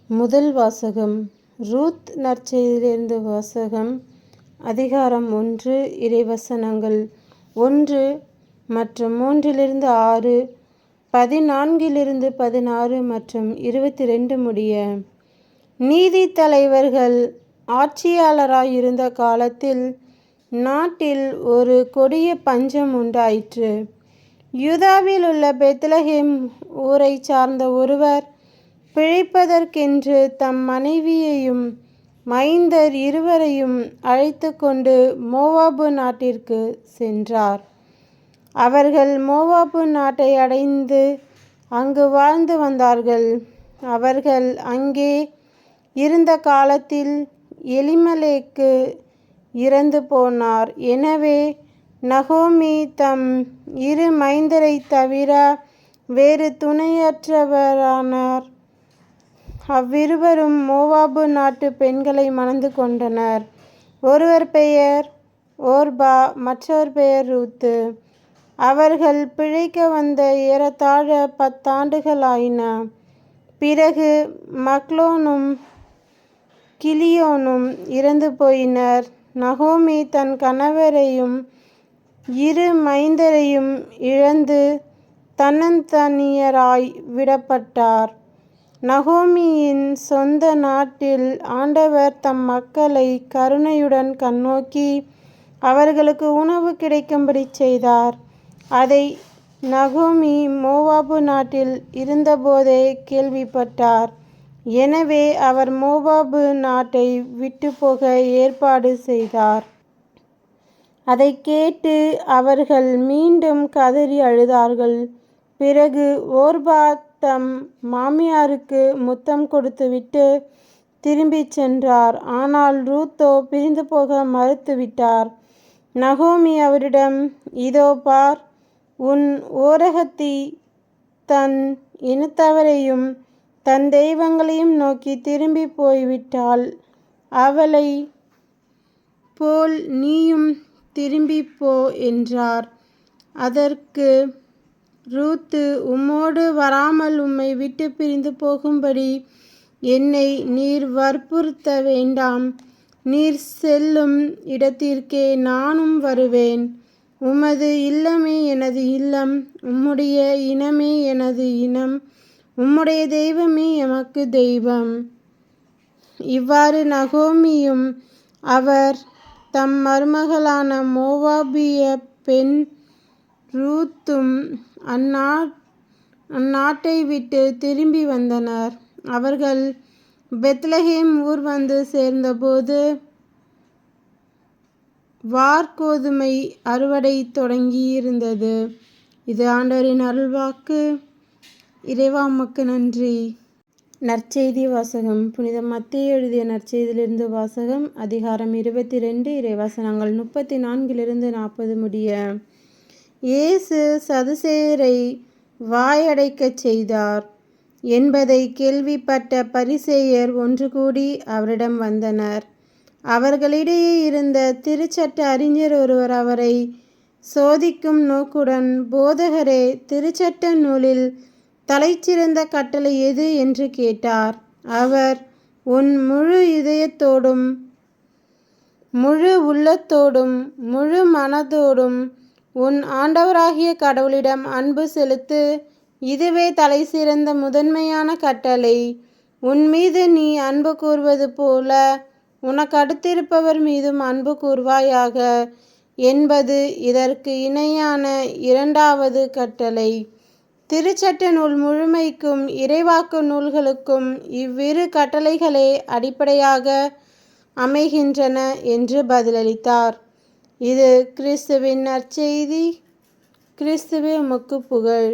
முதல் வாசகம். ரூத் நற்செய்தியிலிருந்து வாசகம். அதிகாரம் 1. இறைவசனங்கள் 1 மற்றும் 3-6, 14-16 மற்றும் 22 முடிய. நீதி தலைவர்கள் ஆட்சியாளராயிருந்த காலத்தில் நாட்டில் ஒரு கொடிய பஞ்சம் உண்டாயிற்று. யூதாவில் உள்ள பெத்லகேம் ஊரைச் சார்ந்த ஒருவர் பிழைப்பதற்கென்று தம் மனைவியையும் மைந்தர் இருவரையும் அழைத்து கொண்டு மோவாபு நாட்டிற்கு சென்றார். அவர்கள் மோவாபு நாட்டை அடைந்து அங்கு வாழ்ந்து வந்தார்கள். அவர்கள் அங்கே இருந்த காலத்தில் எலிமெலேக்கு இறந்து போனார். எனவே நகோமி தம் இரு மைந்தரைத் தவிர வேறு துணையற்றவரானார். அவ்விருவரும் மோவாபு நாட்டு பெண்களை மணந்து கொண்டனர். ஒருவர் பெயர் ஓர்பா, மற்றவர் பெயர் ரூத்து. அவர்கள் பிழைக்க வந்த ஏறத்தாழ 10 ஆண்டுகளாயின. பிறகு மக்லோனும் கிலியோனும் இறந்து போயினர். நகோமி தன் கணவரையும் இரு மைந்தரையும் இழந்து தன்னந்தனியராய் விடப்பட்டார். நகோமியின் சொந்த நாட்டில் ஆண்டவர் தம் மக்களை கருணையுடன் கண்ணோக்கி அவர்களுக்கு உணவு கிடைக்கும்படி செய்தார். அதை நகோமி மோவாபு நாட்டில் இருந்தபோதே கேள்விப்பட்டார். எனவே அவர் மோவாபு நாட்டை விட்டு போக ஏற்பாடு செய்தார். அதை கேட்டு அவர்கள் மீண்டும் கதறி அழுதார்கள். பிறகு ஓர்பா தம் மாமியாருக்கு முத்தம் கொடுத்துவிட்டு திரும்பிச் சென்றார். ஆனால் ரூத்தோ பிரிந்து போக மறுத்துவிட்டார். நகோமி அவரிடம், இதோ பார், உன் ஓரகத்தி தன் இனத்தவரையும் தன் தெய்வங்களையும் நோக்கி திரும்பி போய்விட்டாள். அவளை போல் நீயும் திரும்பிப் போ என்றார். அதற்கு ரூத்து, உம்மோடு வராமல் உம்மை விட்டு பிரிந்து போகும்படி என்னை நீர் வற்புறுத்த வேண்டாம். நீர் செல்லும் இடத்திற்கே நானும் வருவேன். உமது இல்லமே எனது இல்லம், உம்முடைய இனமே எனது இனம், உம்முடைய தெய்வமே எமக்கு தெய்வம். இவ்வாறு நகோமியும் அவர் தம் மருமகளான மோவாபிய பெண் ரூத்தும் அந்நாட்டை விட்டு திரும்பி வந்தனர். அவர்கள் பெத்லகேம் ஊர் வந்து சேர்ந்தபோது வார்கோதுமை அறுவடை தொடங்கியிருந்தது. இது ஆண்டவரின் அருள்வாக்கு. இறைவா உமக்கு நன்றி. நற்செய்தி வாசகம். புனித மத்தேயு எழுதிய நற்செய்தியிலிருந்து வாசகம். அதிகாரம் 22, இறைவசனங்கள் 34-40 முடிய. இயேசு சதுசேயரை வாயடைக்கச் செய்தார் என்பதை கேள்விப்பட்ட பரிசேயர் ஒன்று கூடி அவரிடம் வந்தனர். அவர்களிடையே இருந்த திருச்சட்ட அறிஞர் ஒருவர் அவரை சோதிக்கும் நோக்குடன், போதகரே, திருச்சட்ட நூலில் தலைச்சிறந்த கட்டளை எது என்று கேட்டார். அவர், உன் முழு இதயத்தோடும் முழு உள்ளத்தோடும் முழு மனதோடும் உன் ஆண்டவராகிய கடவுளிடம் அன்பு செலுத்து. இதுவே தலைசிறந்த முதன்மையான கட்டளை. உன் மீது நீ அன்பு கூர்வது போல உனக்கு அடுத்திருப்பவர் மீதும் அன்பு கூர்வாயாக என்பது இதற்கு இணையான இரண்டாவது கட்டளை. திருச்சட்ட நூல் முழுமைக்கும் இறைவாக்கு நூல்களுக்கும் இவ்விரு கட்டளைகளே அடிப்படையாக அமைகின்றன என்று பதிலளித்தார். இது கிறிஸ்துவின் நற்செய்தி. கிறிஸ்துவே உமக்கு புகழ்.